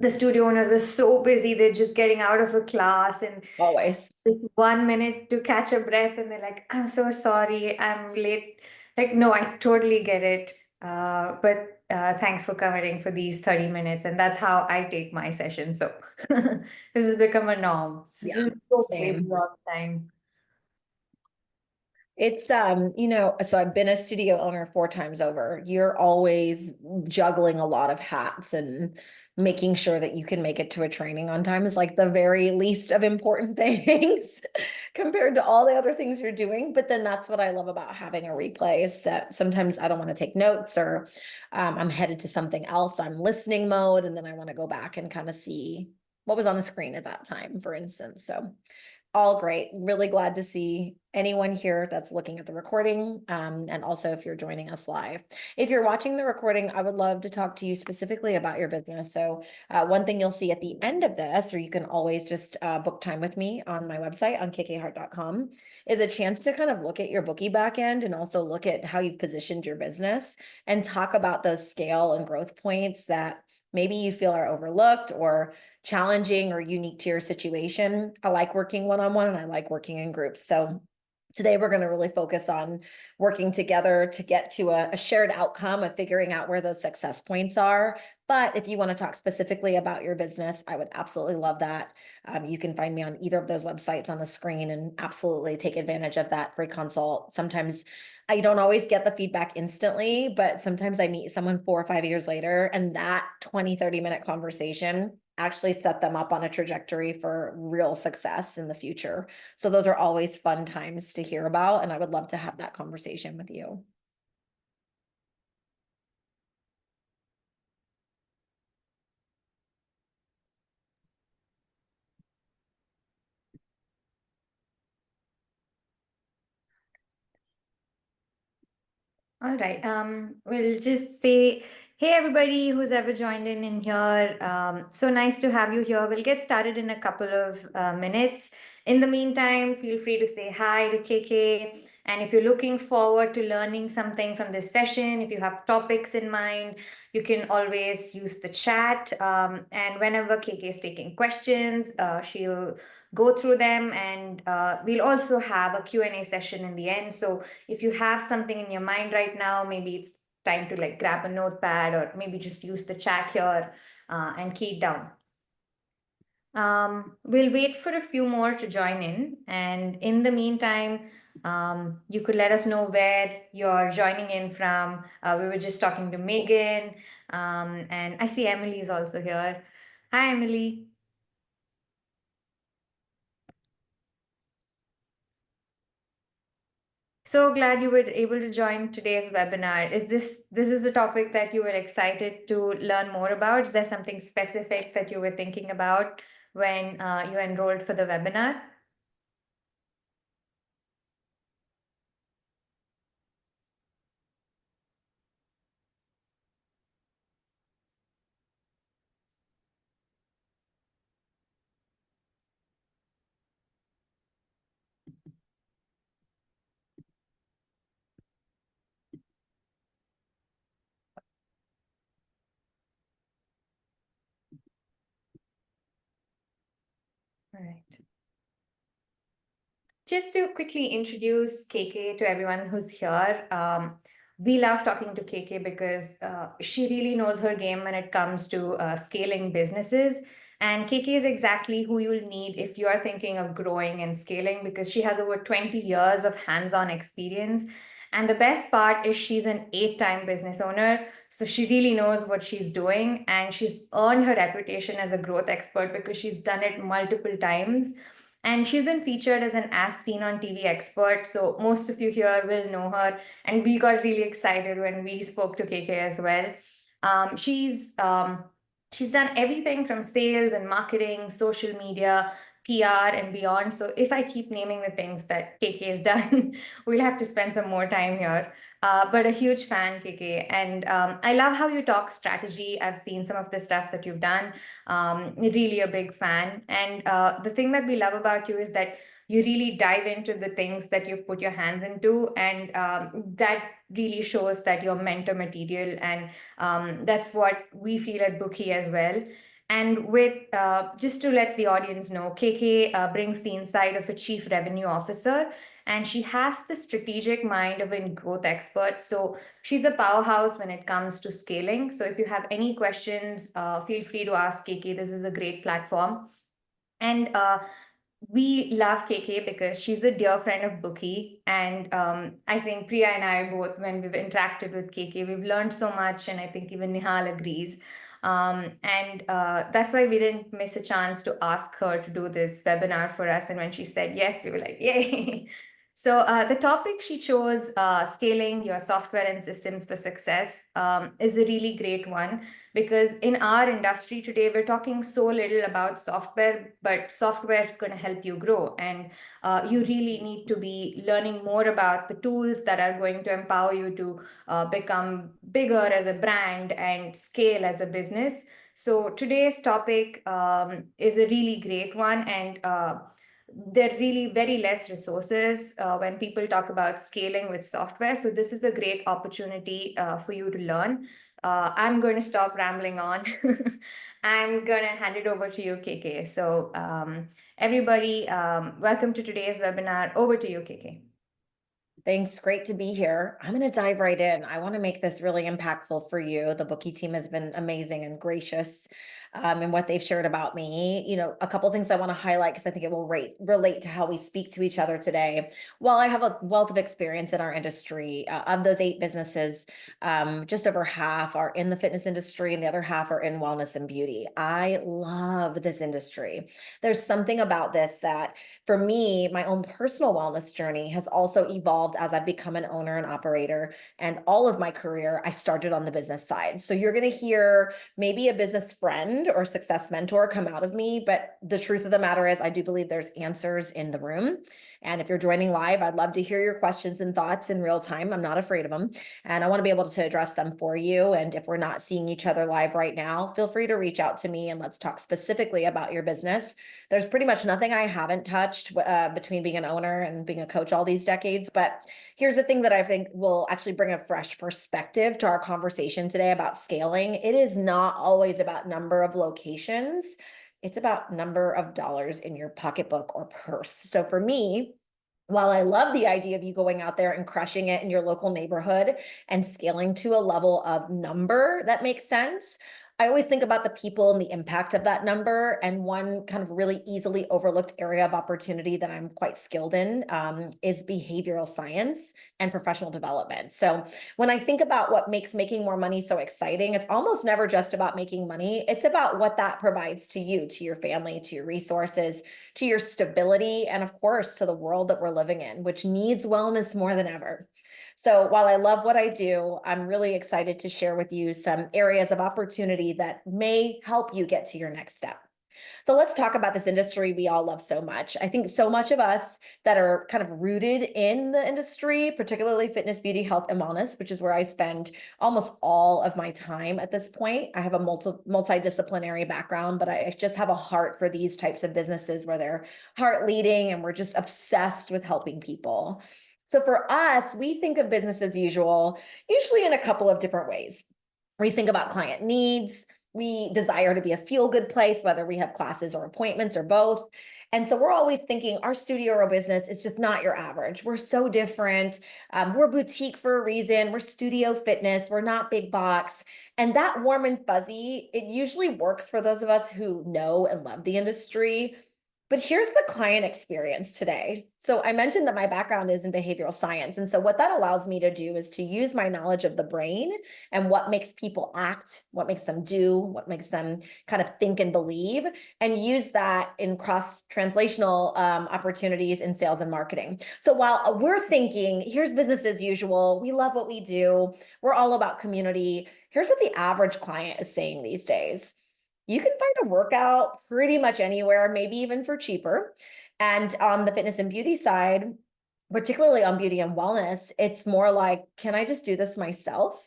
the studio owners are so busy. They're just getting out of a class and Always. it's 1 minute to catch a breath and they're like, I'm so sorry, I'm late. Like, no, I totally get it. But thanks for committing for these 30 minutes. And that's how I take my session. So this has become a norm. So Yeah, just so busy same. all the time. It's so I've been a studio owner 4 times over. You're always juggling a lot of hats, and making sure that you can make it to a training on time is like the very least of important things compared to all the other things you're doing. But then that's what I love about having a replay is that sometimes I don't want to take notes, or I'm headed to something else. I'm listening mode, and then I want to go back and kind of see what was on the screen at that time, for instance. So all great. Really glad to see anyone here that's looking at the recording, and also if you're joining us live. If you're watching the recording, I would love to talk to you specifically about your business. So one thing you'll see at the end of this, or you can always just book time with me on my website on kkhart.com, is a chance to kind of look at your bookie back end and also look at how you've positioned your business and talk about those scale and growth points that maybe you feel are overlooked or challenging or unique to your situation. I like working one-on-one and I like working in groups. So today we're going to really focus on working together to get to a shared outcome of figuring out where those success points are. But if you want to talk specifically about your business, I would absolutely love that. You can find me on either of those websites on the screen and absolutely take advantage of that free consult. Sometimes I don't always get the feedback instantly, but sometimes I meet someone 4 or 5 years later, and that 20-30 minute conversation actually set them up on a trajectory for real success in the future. So those are always fun times to hear about, and I would love to have that conversation with you. All right. We'll just say, hey, everybody who's ever joined in here. So nice to have you here. We'll get started in a couple of minutes. In the meantime, feel free to say hi to KK. And if you're looking forward to learning something from this session, if you have topics in mind, you can always use the chat. And whenever KK is taking questions, she'll go through them, and we'll also have a Q&A session in the end. So if you have something in your mind right now, maybe it's time to like grab a notepad or maybe just use the chat here and key it down. We'll wait for a few more to join in. And in the meantime, you could let us know where you're joining in from. We were just talking to Megan, and I see Emily is also here. Hi, Emily. So glad you were able to join today's webinar. Is this is the topic that you were excited to learn more about? Is there something specific that you were thinking about when you enrolled for the webinar? All right. Just to quickly introduce KK to everyone who's here, we love talking to KK because she really knows her game when it comes to scaling businesses. And KK is exactly who you'll need if you are thinking of growing and scaling, because she has over 20 years of hands-on experience. And the best part is she's an 8-time business owner. So she really knows what she's doing, and she's earned her reputation as a growth expert because she's done it multiple times. And she's been featured as an As Seen on TV expert. So most of you here will know her. And we got really excited when we spoke to KK as well. She's done everything from sales and marketing, social media, PR, and beyond. So if I keep naming the things that KK has done, we'll have to spend some more time here. But a huge fan, KK. And I love how you talk strategy. I've seen some of the stuff that you've done. Really a big fan. And the thing that we love about you is that you really dive into the things that you've put your hands into. And that really shows that you're mentor material. And that's what we feel at Bookie as well. And with just to let the audience know, KK brings the insight of a chief revenue officer, and she has the strategic mind of a growth expert. So she's a powerhouse when it comes to scaling. So if you have any questions, feel free to ask KK. This is a great platform. And we love KK because she's a dear friend of Bookie. And I think Priya and I both, when we've interacted with KK, we've learned so much. And I think even Nihal agrees. And that's why we didn't miss a chance to ask her to do this webinar for us. And when she said yes, we were like, yay. So the topic she chose, scaling your software and systems for success, is a really great one, because in our industry today, we're talking so little about software, but software is going to help you grow. And you really need to be learning more about the tools that are going to empower you to become bigger as a brand and scale as a business. So today's topic is a really great one. And there are really very less resources when people talk about scaling with software. So this is a great opportunity for you to learn. I'm going to stop rambling on. I'm going to hand it over to you, KK. So everybody, welcome to today's webinar. Over to you, KK. Thanks. Great to be here. I'm going to dive right in. I want to make this really impactful for you. The Bookie team has been amazing and gracious in what they've shared about me. You know, a couple of things I want to highlight because I think it will relate to how we speak to each other today. While I have a wealth of experience in our industry, of those 8 businesses, just over half are in the fitness industry and the other half are in wellness and beauty. I love this industry. There's something about this that, for me, my own personal wellness journey has also evolved as I've become an owner and operator. And all of my career, I started on the business side. So you're going to hear maybe a business friend or success mentor come out of me. But the truth of the matter is, I do believe there's answers in the room. And if you're joining live, I'd love to hear your questions and thoughts in real time. I'm not afraid of them. And I want to be able to address them for you. And if we're not seeing each other live right now, feel free to reach out to me and let's talk specifically about your business. There's pretty much nothing I haven't touched between being an owner and being a coach all these decades. But here's the thing that I think will actually bring a fresh perspective to our conversation today about scaling. It is not always about number of locations. It's about number of dollars in your pocketbook or purse. So for me, while I love the idea of you going out there and crushing it in your local neighborhood and scaling to a level of number that makes sense, I always think about the people and the impact of that number. And one kind of really easily overlooked area of opportunity that I'm quite skilled in is behavioral science and professional development. So when I think about what makes making more money so exciting, it's almost never just about making money. It's about what that provides to you, to your family, to your resources, to your stability, and of course, to the world that we're living in, which needs wellness more than ever. So while I love what I do, I'm really excited to share with you some areas of opportunity that may help you get to your next step. So let's talk about this industry we all love so much. I think so much of us that are kind of rooted in the industry, particularly fitness, beauty, health, and wellness, which is where I spend almost all of my time at this point. I have a multidisciplinary background, but I just have a heart for these types of businesses where they're heart leading and we're just obsessed with helping people. So for us, we think of business as usual, usually in a couple of different ways. We think about client needs. We desire to be a feel-good place, whether we have classes or appointments or both. And so we're always thinking our studio or business is just not your average. We're so different. We're boutique for a reason. We're studio fitness. We're not big box. And that warm and fuzzy, it usually works for those of us who know and love the industry. But here's the client experience today. So I mentioned that my background is in behavioral science. And so what that allows me to do is to use my knowledge of the brain and what makes people act, what makes them do, what makes them kind of think and believe, and use that in cross-translational opportunities in sales and marketing. So while we're thinking, here's business as usual, we love what we do, we're all about community, here's what the average client is saying these days. You can find a workout pretty much anywhere, maybe even for cheaper. And on the fitness and beauty side, particularly on beauty and wellness, it's more like, can I just do this myself?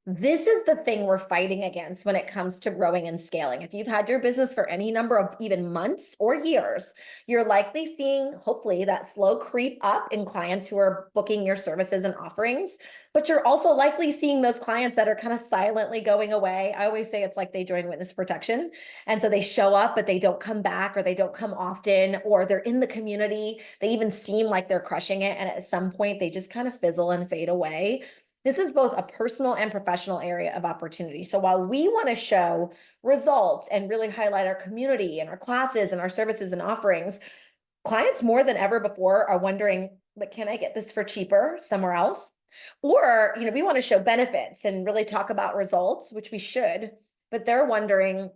This is the thing we're fighting against when it comes to growing and scaling. If you've had your business for any number of even months or years, you're likely seeing, hopefully, that slow creep up in clients who are booking your services and offerings. But you're also likely seeing those clients that are kind of silently going away. I always say it's like they join witness protection. And so they show up, but they don't come back, or they don't come often, or they're in the community. They even seem like they're crushing it. And at some point, they just kind of fizzle and fade away. This is both a personal and professional area of opportunity. So while we want to show results and really highlight our community and our classes and our services and offerings, clients more than ever before are wondering, but can I get this for cheaper somewhere else? Or, we want to show benefits and really talk about results, which we should, but they're wondering,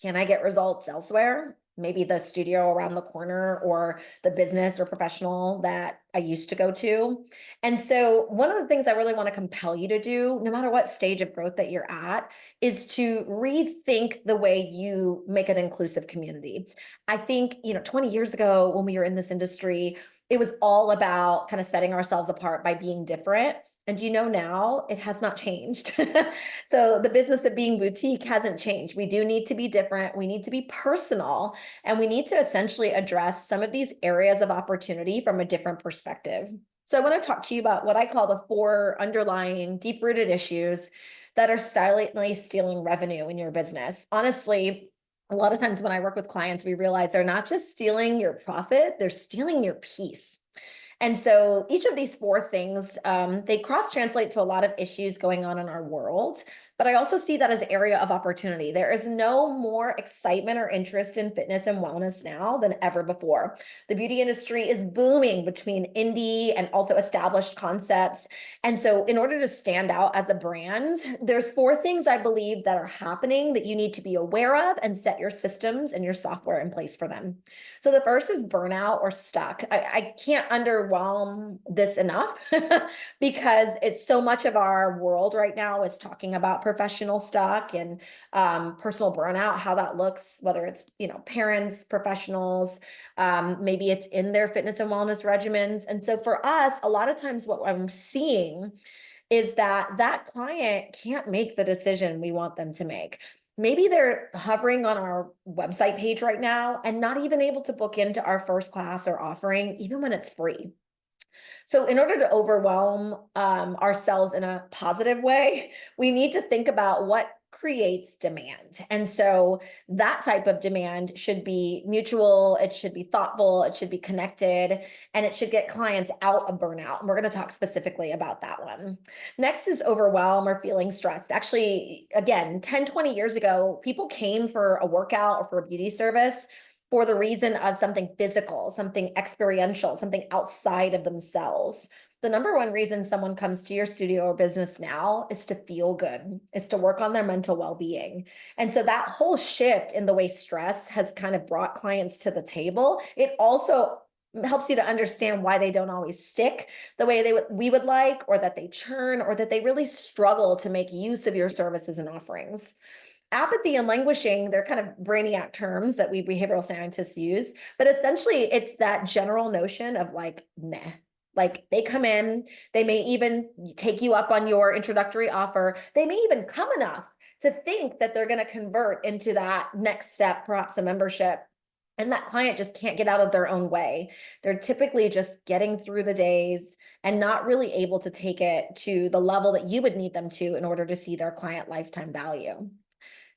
can I get results elsewhere? Maybe the studio around the corner, or the business or professional that I used to go to. And so one of the things I really want to compel you to do, no matter what stage of growth that you're at, is to rethink the way you make an inclusive community. I think, 20 years ago when we were in this industry, it was all about kind of setting ourselves apart by being different. And now it has not changed. So the business of being boutique hasn't changed. We do need to be different. We need to be personal, and we need to essentially address some of these areas of opportunity from a different perspective. So I want to talk to you about what I call the 4 underlying deep-rooted issues that are silently stealing revenue in your business. Honestly, a lot of times when I work with clients, we realize they're not just stealing your profit, they're stealing your peace. And so each of these 4 things, they cross-translate to a lot of issues going on in our world. But I also see that as an area of opportunity. There is no more excitement or interest in fitness and wellness now than ever before. The beauty industry is booming between indie and also established concepts. And so in order to stand out as a brand, there's 4 things I believe that are happening that you need to be aware of and set your systems and your software in place for them. So the first is burnout or stuck. I can't underwhelm this enough because it's so much of our world right now is talking about professional stuck and personal burnout, how that looks, whether it's, parents, professionals, maybe it's in their fitness and wellness regimens. And so for us, a lot of times what I'm seeing is that client can't make the decision we want them to make. Maybe they're hovering on our website page right now and not even able to book into our first class or offering, even when it's free. So in order to overwhelm ourselves in a positive way, we need to think about what creates demand. And so that type of demand should be mutual, it should be thoughtful, it should be connected, and it should get clients out of burnout. And we're going to talk specifically about that one. Next is overwhelm or feeling stressed. Actually, again, 10, 20 years ago, people came for a workout or for a beauty service for the reason of something physical, something experiential, something outside of themselves. The number one reason someone comes to your studio or business now is to feel good, is to work on their mental well-being. And so that whole shift in the way stress has kind of brought clients to the table. It also helps you to understand why they don't always stick the way we would like, or that they churn, or that they really struggle to make use of your services and offerings. Apathy and languishing, they're kind of brainiac terms that we behavioral scientists use, but essentially it's that general notion of like, meh. Like they come in, they may even take you up on your introductory offer. They may even come enough to think that they're going to convert into that next step, perhaps a membership. And that client just can't get out of their own way. They're typically just getting through the days and not really able to take it to the level that you would need them to in order to see their client lifetime value.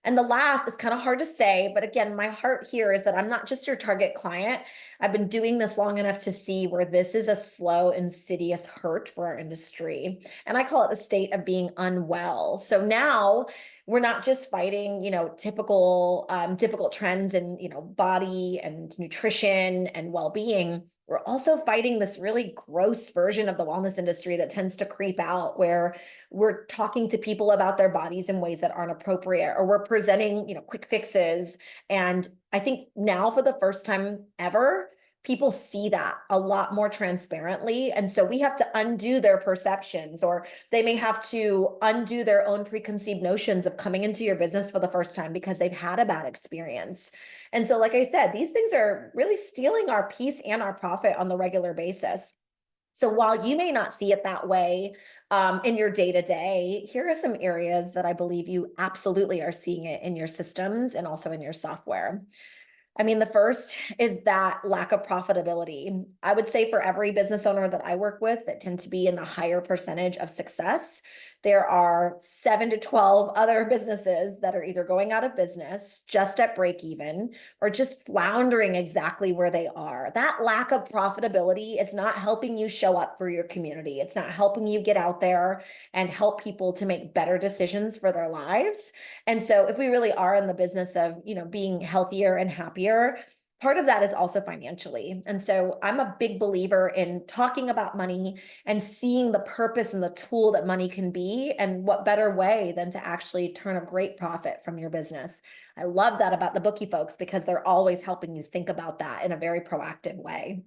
And the last is kind of hard to say, but again, my heart here is that I'm not just your target client. I've been doing this long enough to see where this is a slow, insidious hurt for our industry. And I call it the state of being unwell. So now we're not just fighting, typical difficult trends in, body and nutrition and well-being. We're also fighting this really gross version of the wellness industry that tends to creep out, where we're talking to people about their bodies in ways that aren't appropriate, or we're presenting, quick fixes. And I think now for the first time ever, people see that a lot more transparently. And so we have to undo their perceptions, or they may have to undo their own preconceived notions of coming into your business for the first time because they've had a bad experience. And so, like I said, these things are really stealing our peace and our profit on the regular basis. So while you may not see it that way in your day to day, here are some areas that I believe you absolutely are seeing it in your systems and also in your software. I mean, the first is that lack of profitability. I would say for every business owner that I work with that tend to be in the higher percentage of success, there are 7 to 12 other businesses that are either going out of business, just at break even, or just floundering exactly where they are. That lack of profitability is not helping you show up for your community. It's not helping you get out there and help people to make better decisions for their lives. And so if we really are in the business of, being healthier and happier, part of that is also financially. And so I'm a big believer in talking about money and seeing the purpose and the tool that money can be. And what better way than to actually turn a great profit from your business. I love that about the bookie folks because they're always helping you think about that in a very proactive way.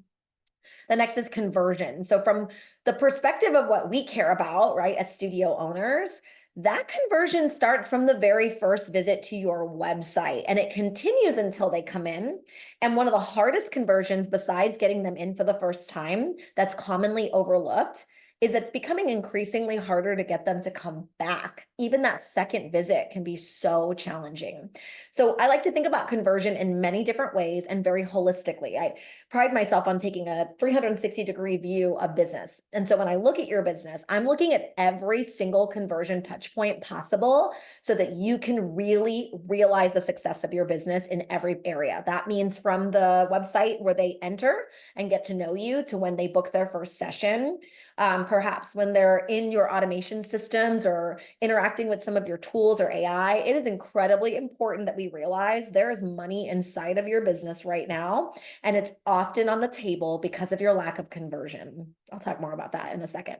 The next is conversion. So from the perspective of what we care about, right, as studio owners, that conversion starts from the very first visit to your website and it continues until they come in. And one of the hardest conversions, besides getting them in for the first time, that's commonly overlooked, is it's becoming increasingly harder to get them to come back. Even that second visit can be so challenging. So I like to think about conversion in many different ways and very holistically. I pride myself on taking a 360-degree view of business. And so when I look at your business, I'm looking at every single conversion touch point possible so that you can really realize the success of your business in every area. That means from the website where they enter and get to know you to when they book their first session. Perhaps when they're in your automation systems or interacting with some of your tools or AI, it is incredibly important that we realize there is money inside of your business right now, and it's often on the table because of your lack of conversion. I'll talk more about that in a second.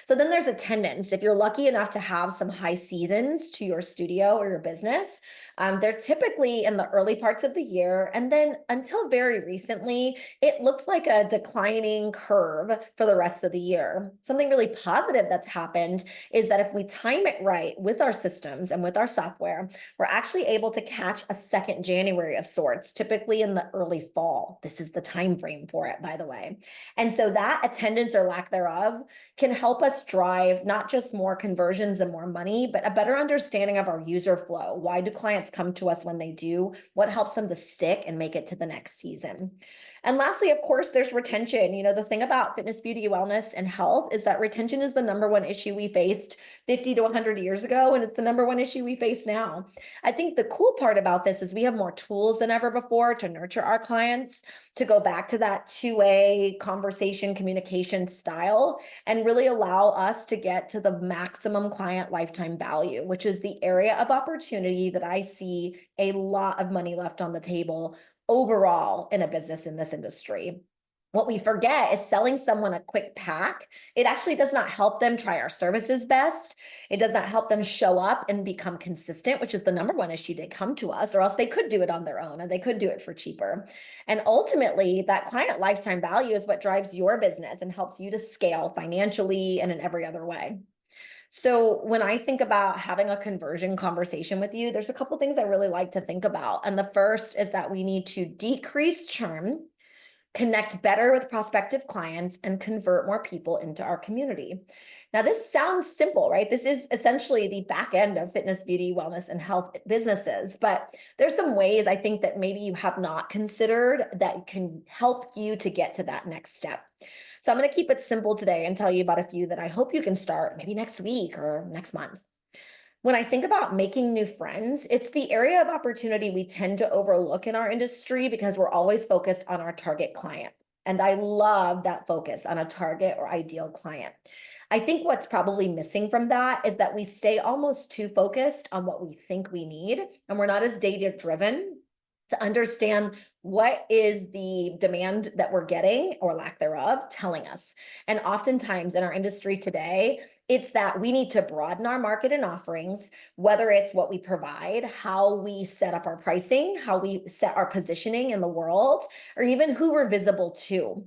So then there's attendance. If you're lucky enough to have some high seasons to your studio or your business, they're typically in the early parts of the year. And then until very recently, it looks like a declining curve for the rest of the year. Something really positive that's happened is that if we time it right with our systems and with our software, we're actually able to catch a second January of sorts, typically in the early fall. This is the time frame for it, by the way. And so that attendance or lack thereof can help us drive not just more conversions and more money, but a better understanding of our user flow. Why do clients come to us when they do? What helps them to stick and make it to the next season? And lastly, of course, there's retention. The thing about fitness, beauty, wellness, and health is that retention is the number one issue we faced 50 to 100 years ago, and it's the number one issue we face now. I think the cool part about this is we have more tools than ever before to nurture our clients, to go back to that two-way conversation communication style and really allow us to get to the maximum client lifetime value, which is the area of opportunity that I see a lot of money left on the table overall in a business in this industry. What we forget is selling someone a quick pack. It actually does not help them try our services best. It does not help them show up and become consistent, which is the number one issue. They come to us, or else they could do it on their own and they could do it for cheaper. And ultimately, that client lifetime value is what drives your business and helps you to scale financially and in every other way. So when I think about having a conversion conversation with you, there's a couple things I really like to think about. And the first is that we need to decrease churn, connect better with prospective clients, and convert more people into our community. Now, this sounds simple, right? This is essentially the back end of fitness, beauty, wellness, and health businesses. But there's some ways I think that maybe you have not considered that can help you to get to that next step. So I'm going to keep it simple today and tell you about a few that I hope you can start maybe next week or next month. When I think about making new friends, it's the area of opportunity we tend to overlook in our industry because we're always focused on our target client. And I love that focus on a target or ideal client. I think what's probably missing from that is that we stay almost too focused on what we think we need, and we're not as data driven to understand what is the demand that we're getting or lack thereof telling us. And oftentimes in our industry today, it's that we need to broaden our market and offerings, whether it's what we provide, how we set up our pricing, how we set our positioning in the world, or even who we're visible to.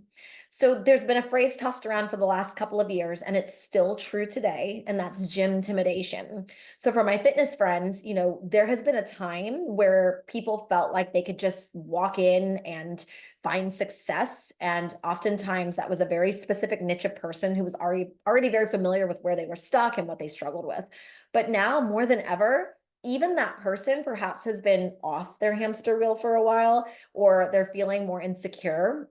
So there's been a phrase tossed around for the last couple of years, and it's still true today, and that's gym intimidation. So for my fitness friends, there has been a time where people felt like they could just walk in and find success. And oftentimes that was a very specific niche of person who was already very familiar with where they were stuck and what they struggled with. But now more than ever, even that person perhaps has been off their hamster wheel for a while, or they're feeling more insecure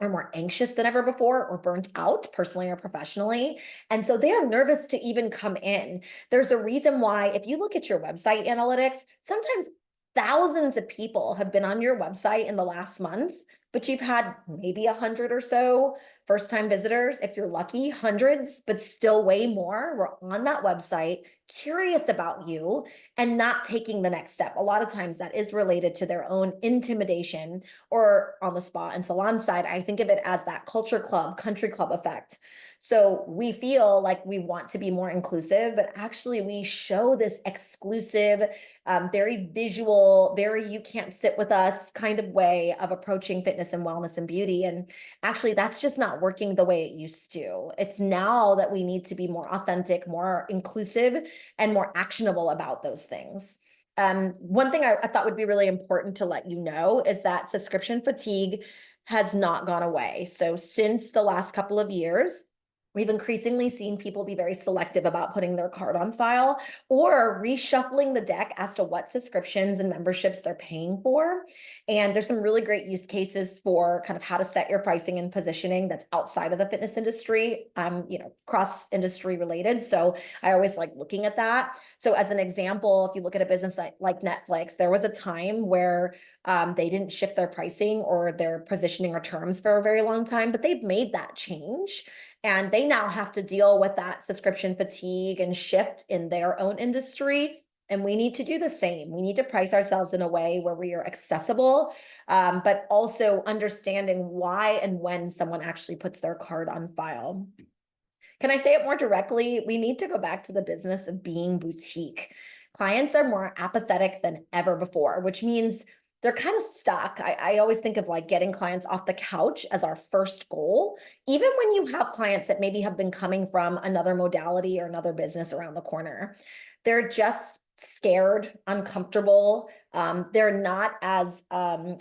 or more anxious than ever before, or burnt out personally or professionally. And so they are nervous to even come in. There's a reason why, if you look at your website analytics, sometimes thousands of people have been on your website in the last month, but you've had maybe 100 or so first-time visitors. If you're lucky, hundreds, but still way more were on that website, curious about you and not taking the next step. A lot of times that is related to their own intimidation, or on the spa and salon side, I think of it as that culture club, country club effect. So we feel like we want to be more inclusive, but actually we show this exclusive, very visual, very you can't sit with us kind of way of approaching fitness and wellness and beauty. And actually that's just not working the way it used to. It's now that we need to be more authentic, more inclusive, and more actionable about those things. One thing I thought would be really important to let you know is that subscription fatigue has not gone away. So since the last couple of years, we've increasingly seen people be very selective about putting their card on file or reshuffling the deck as to what subscriptions and memberships they're paying for. And there's some really great use cases for kind of how to set your pricing and positioning that's outside of the fitness industry, cross industry related. So I always like looking at that. So as an example, if you look at a business like Netflix, there was a time where they didn't shift their pricing or their positioning or terms for a very long time, but they've made that change. And they now have to deal with that subscription fatigue and shift in their own industry. And we need to do the same. We need to price ourselves in a way where we are accessible, but also understanding why and when someone actually puts their card on file. Can I say it more directly? We need to go back to the business of being boutique. Clients are more apathetic than ever before, which means they're kind of stuck. I always think of like getting clients off the couch as our first goal, even when you have clients that maybe have been coming from another modality or another business around the corner. They're just scared, uncomfortable. They're not as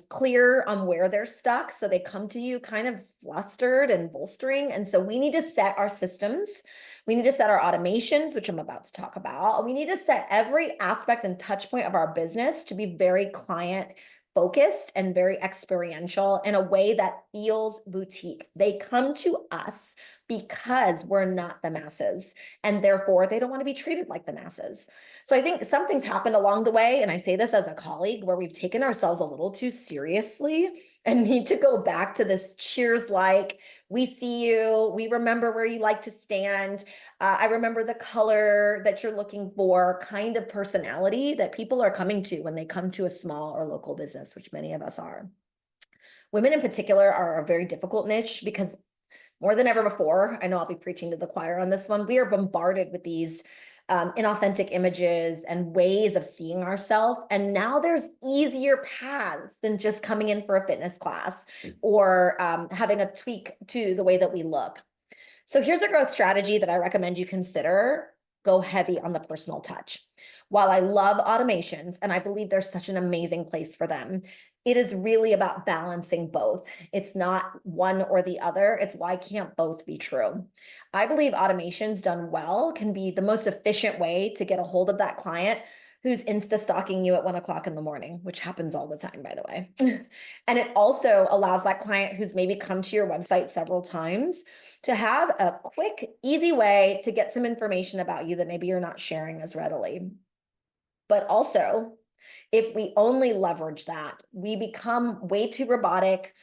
clear on where they're stuck. So they come to you kind of flustered and bolstering. And so we need to set our systems. We need to set our automations, which I'm about to talk about. We need to set every aspect and touch point of our business to be very client focused and very experiential in a way that feels boutique. They come to us because we're not the masses, and therefore they don't want to be treated like the masses. So I think something's happened along the way, and I say this as a colleague, where we've taken ourselves a little too seriously and need to go back to this cheers like, we see you, we remember where you like to stand, I remember the color that you're looking for kind of personality that people are coming to when they come to a small or local business, which many of us are. Women in particular are a very difficult niche because more than ever before, I know I'll be preaching to the choir on this one, we are bombarded with these inauthentic images and ways of seeing ourselves. And now there's easier paths than just coming in for a fitness class or having a tweak to the way that we look. So here's a growth strategy that I recommend you consider. Go heavy on the personal touch. While I love automations, and I believe there's such an amazing place for them, it is really about balancing both. It's not one or the other. It's why can't both be true? I believe automations done well can be the most efficient way to get a hold of that client who's insta stalking you at 1 o'clock in the morning, which happens all the time, by the way. And it also allows that client who's maybe come to your website several times to have a quick, easy way to get some information about you that maybe you're not sharing as readily. But also, if we only leverage that, we become way too robotic,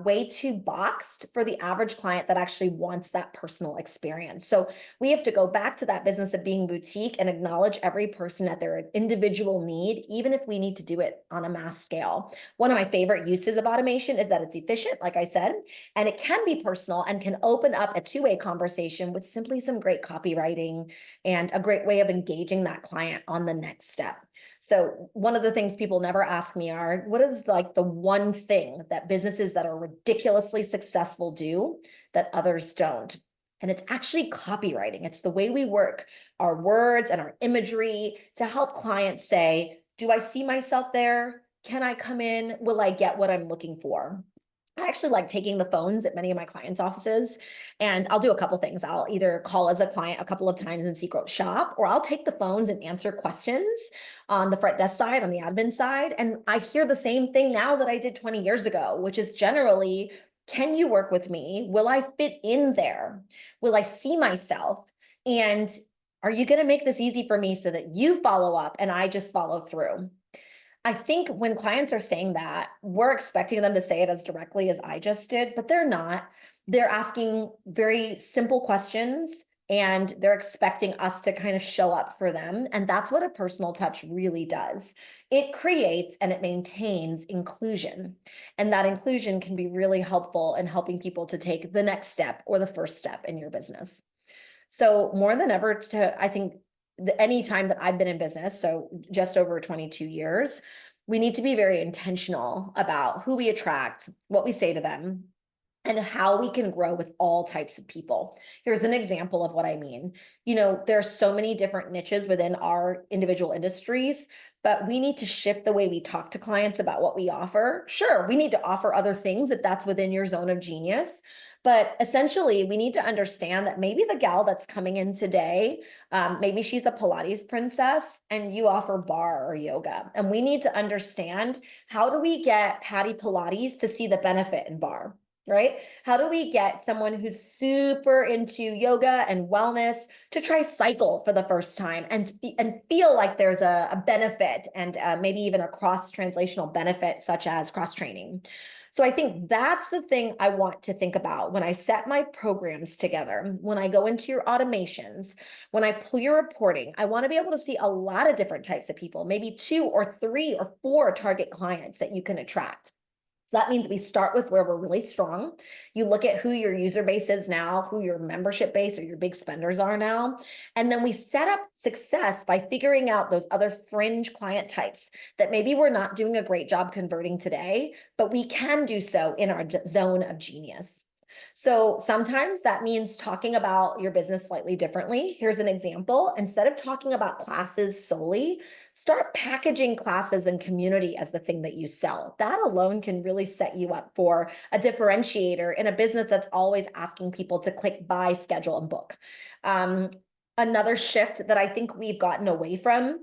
way too boxed for the average client that actually wants that personal experience. So we have to go back to that business of being boutique and acknowledge every person at their individual need, even if we need to do it on a mass scale. One of my favorite uses of automation is that it's efficient, like I said, and it can be personal and can open up a two-way conversation with simply some great copywriting and a great way of engaging that client on the next step. So one of the things people never ask me are, what is like the one thing that businesses that are ridiculously successful do that others don't? And it's actually copywriting. It's the way we work our words and our imagery to help clients say, do I see myself there? Can I come in? Will I get what I'm looking for? I actually like taking the phones at many of my clients' offices, and I'll do a couple things. I'll either call as a client a couple of times and secret shop, or I'll take the phones and answer questions on the front desk side, on the admin side. And I hear the same thing now that I did 20 years ago, which is generally, can you work with me? Will I fit in there? Will I see myself? And are you going to make this easy for me so that you follow up and I just follow through? I think when clients are saying that, we're expecting them to say it as directly as I just did, but they're not. They're asking very simple questions and they're expecting us to kind of show up for them. And that's what a personal touch really does. It creates and it maintains inclusion. And that inclusion can be really helpful in helping people to take the next step or the first step in your business. So more than ever, I think any time that I've been in business, so just over 22 years, we need to be very intentional about who we attract, what we say to them, and how we can grow with all types of people. Here's an example of what I mean. You know, there's so many different niches within our individual industries, but we need to shift the way we talk to clients about what we offer. Sure, we need to offer other things if that's within your zone of genius. But essentially, we need to understand that maybe the gal that's coming in today, maybe she's a Pilates princess and you offer bar or yoga. And we need to understand, how do we get Patty Pilates to see the benefit in bar? Right? How do we get someone who's super into yoga and wellness to try cycle for the first time and feel like there's a benefit and maybe even a cross-translational benefit such as cross-training? So I think that's the thing I want to think about when I set my programs together, when I go into your automations, when I pull your reporting. I want to be able to see a lot of different types of people, maybe 2 or 3 or 4 target clients that you can attract. So that means we start with where we're really strong. You look at who your user base is now, who your membership base or your big spenders are now. And then we set up success by figuring out those other fringe client types that maybe we're not doing a great job converting today, but we can do so in our zone of genius. So sometimes that means talking about your business slightly differently. Here's an example. Instead of talking about classes solely, start packaging classes and community as the thing that you sell. That alone can really set you up for a differentiator in a business that's always asking people to click buy, schedule, and book. Another shift that I think we've gotten away from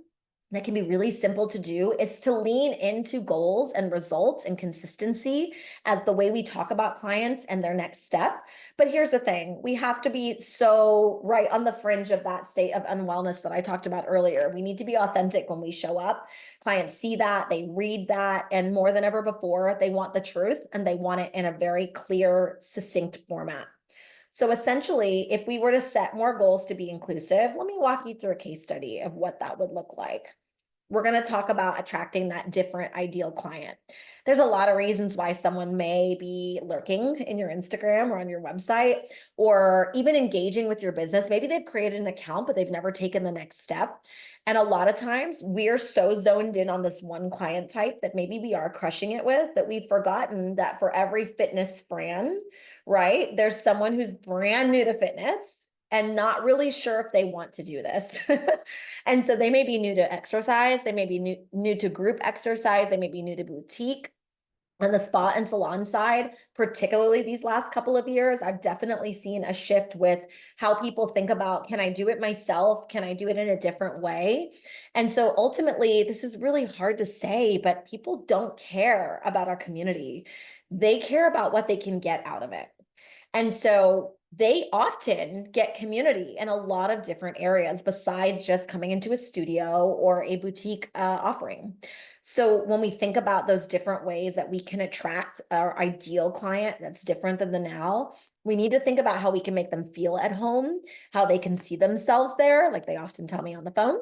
that can be really simple to do is to lean into goals and results and consistency as the way we talk about clients and their next step. But here's the thing, we have to be so right on the fringe of that state of unwellness that I talked about earlier. We need to be authentic when we show up. Clients see that, they read that, and more than ever before, they want the truth and they want it in a very clear, succinct format. So essentially, if we were to set more goals to be inclusive, let me walk you through a case study of what that would look like. We're going to talk about attracting that different ideal client. There's a lot of reasons why someone may be lurking in your Instagram or on your website, or even engaging with your business. Maybe they've created an account, but they've never taken the next step. And a lot of times we're so zoned in on this one client type that maybe we are crushing it with, that we've forgotten that for every fitness brand, right, there's someone who's brand new to fitness and not really sure if they want to do this. And so they may be new to exercise, they may be new to group exercise, they may be new to boutique. On the spa and salon side, particularly these last couple of years, I've definitely seen a shift with how people think about, can I do it myself? Can I do it in a different way? And so ultimately, this is really hard to say, but people don't care about our community. They care about what they can get out of it. And so they often get community in a lot of different areas besides just coming into a studio or a boutique offering. So when we think about those different ways that we can attract our ideal client that's different than the now, we need to think about how we can make them feel at home, how they can see themselves there, like they often tell me on the phone,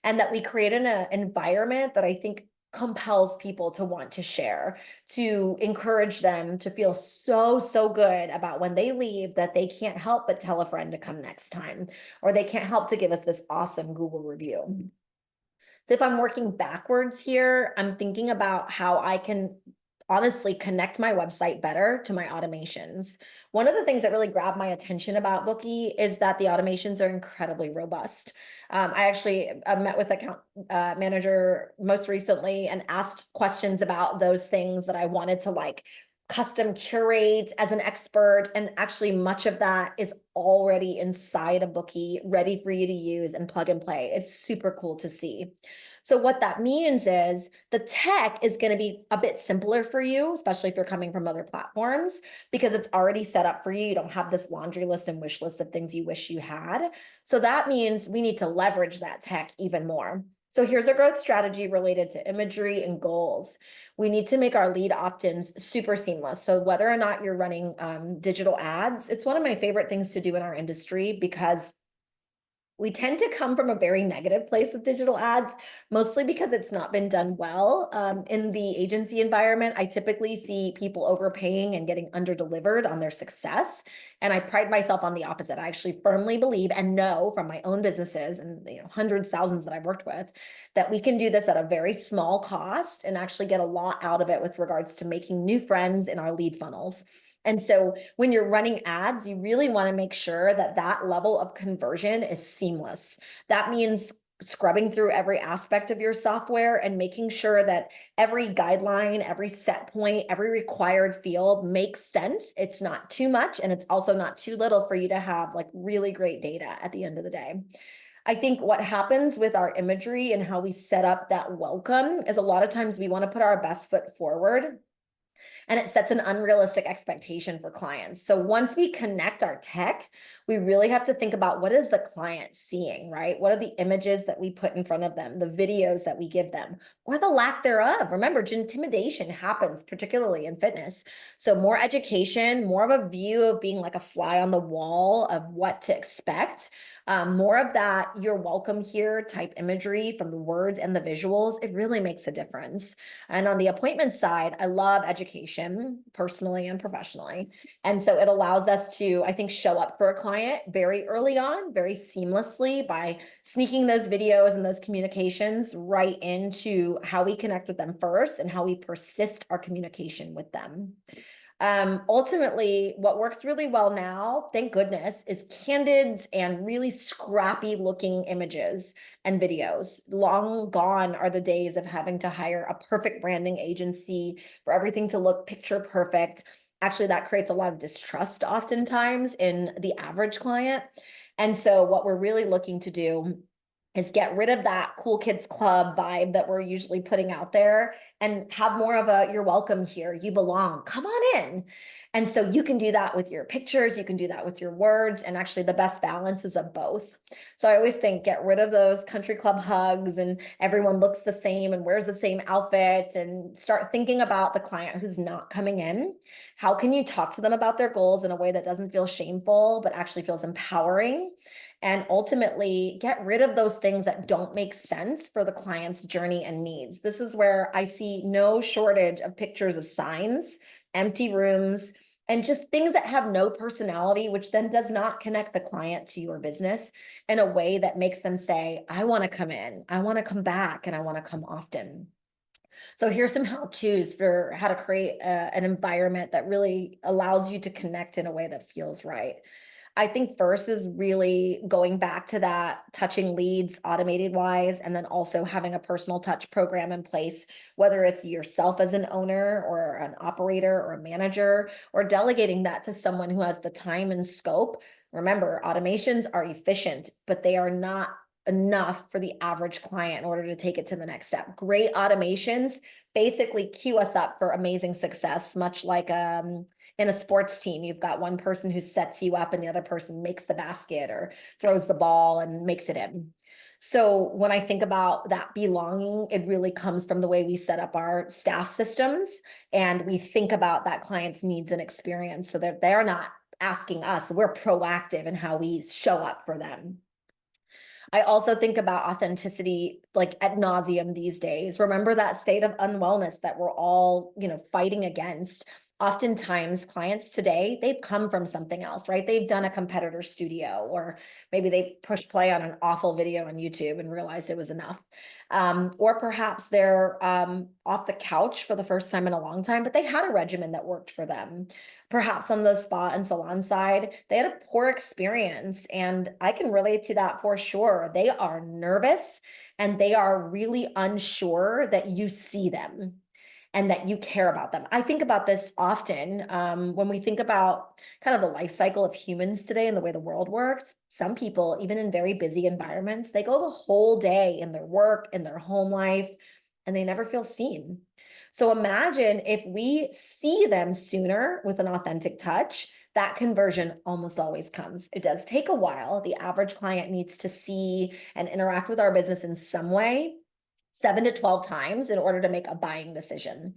and that we create an environment that I think compels people to want to share, to encourage them to feel so good about when they leave that they can't help but tell a friend to come next time, or they can't help to give us this awesome Google review. So if I'm working backwards here, I'm thinking about how I can honestly connect my website better to my automations. One of the things that really grabbed my attention about Bookie is that the automations are incredibly robust. I actually met with account manager most recently and asked questions about those things that I wanted to like custom curate as an expert. And actually much of that is already inside a Bookie, ready for you to use and plug and play. It's super cool to see. So what that means is the tech is going to be a bit simpler for you, especially if you're coming from other platforms, because it's already set up for you. You don't have this laundry list and wish list of things you wish you had. So that means we need to leverage that tech even more. So here's a growth strategy related to imagery and goals. We need to make our lead opt-ins super seamless. So whether or not you're running digital ads, it's one of my favorite things to do in our industry because we tend to come from a very negative place with digital ads, mostly because it's not been done well. In the agency environment, I typically see people overpaying and getting underdelivered on their success. And I pride myself on the opposite. I actually firmly believe and know from my own businesses and hundreds, thousands that I've worked with, that we can do this at a very small cost and actually get a lot out of it with regards to making new friends in our lead funnels. And so when you're running ads, you really want to make sure that that level of conversion is seamless. That means scrubbing through every aspect of your software and making sure that every guideline, every set point, every required field makes sense. It's not too much and it's also not too little for you to have like really great data at the end of the day. I think what happens with our imagery and how we set up that welcome is a lot of times we want to put our best foot forward, and it sets an unrealistic expectation for clients. So once we connect our tech, we really have to think about what is the client seeing, right? What are the images that we put in front of them, the videos that we give them, or the lack thereof? Remember, intimidation happens, particularly in fitness. So more education, more of a view of being like a fly on the wall of what to expect. More of that "you're welcome here" type imagery from the words and the visuals, it really makes a difference. And on the appointment side, I love education personally and professionally. And so it allows us to, I think, show up for a client very early on, very seamlessly by sneaking those videos and those communications right into how we connect with them first and how we persist our communication with them. Ultimately, what works really well now, thank goodness, is candid and really scrappy looking images and videos. Long gone are the days of having to hire a perfect branding agency for everything to look picture perfect. Actually, that creates a lot of distrust oftentimes in the average client. And so what we're really looking to do is get rid of that cool kids club vibe that we're usually putting out there and have more of a "you're welcome here, you belong, come on in." And so you can do that with your pictures, you can do that with your words, and actually the best balance is of both. So I always think get rid of those country club hugs and everyone looks the same and wears the same outfit, and start thinking about the client who's not coming in. How can you talk to them about their goals in a way that doesn't feel shameful, but actually feels empowering? And ultimately get rid of those things that don't make sense for the client's journey and needs. This is where I see no shortage of pictures of signs, empty rooms, and just things that have no personality, which then does not connect the client to your business in a way that makes them say, "I want to come in, I want to come back, and I want to come often." So here's some how-tos for how to create an environment that really allows you to connect in a way that feels right. I think first is really going back to that touching leads automated wise, and then also having a personal touch program in place, whether it's yourself as an owner or an operator or a manager, or delegating that to someone who has the time and scope. Remember, automations are efficient, but they are not enough for the average client in order to take it to the next step. Great automations basically queue us up for amazing success, much like in a sports team, you've got one person who sets you up and the other person makes the basket or throws the ball and makes it in. So when I think about that belonging, it really comes from the way we set up our staff systems, and we think about that client's needs and experience so that they're not asking us, we're proactive in how we show up for them. I also think about authenticity like ad nauseum these days. Remember that state of unwellness that we're all, fighting against. Oftentimes clients today, they've come from something else, right? They've done a competitor studio, or maybe they pushed play on an awful video on YouTube and realized it was enough. Or perhaps they're off the couch for the first time in a long time, but they had a regimen that worked for them. Perhaps on the spa and salon side, they had a poor experience. And I can relate to that for sure. They are nervous and they are really unsure that you see them and that you care about them. I think about this often when we think about kind of the life cycle of humans today and the way the world works. Some people, even in very busy environments, they go the whole day in their work, in their home life, and they never feel seen. So imagine if we see them sooner with an authentic touch, that conversion almost always comes. It does take a while. The average client needs to see and interact with our business in some way 7 to 12 times in order to make a buying decision.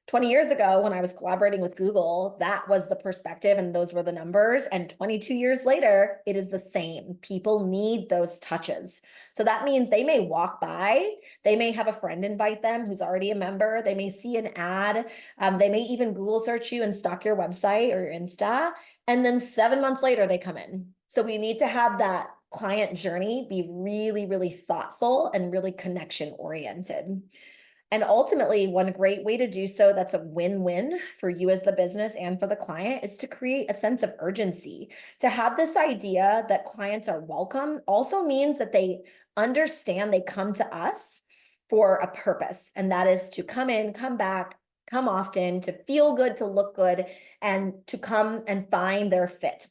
20 years ago, when I was collaborating with Google, that was the perspective and those were the numbers. And 22 years later, it is the same. People need those touches. So that means they may walk by, they may have a friend invite them who's already a member, they may see an ad, they may even Google search you and stalk your website or your Insta, and then 7 months later, they come in. So we need to have that client journey be really, really thoughtful and really connection oriented. And ultimately, one great way to do so that's a win-win for you as the business and for the client is to create a sense of urgency. To have this idea that clients are welcome also means that they understand they come to us for a purpose, and that is to come in, come back, come often, to feel good, to look good, and to come and find their fit.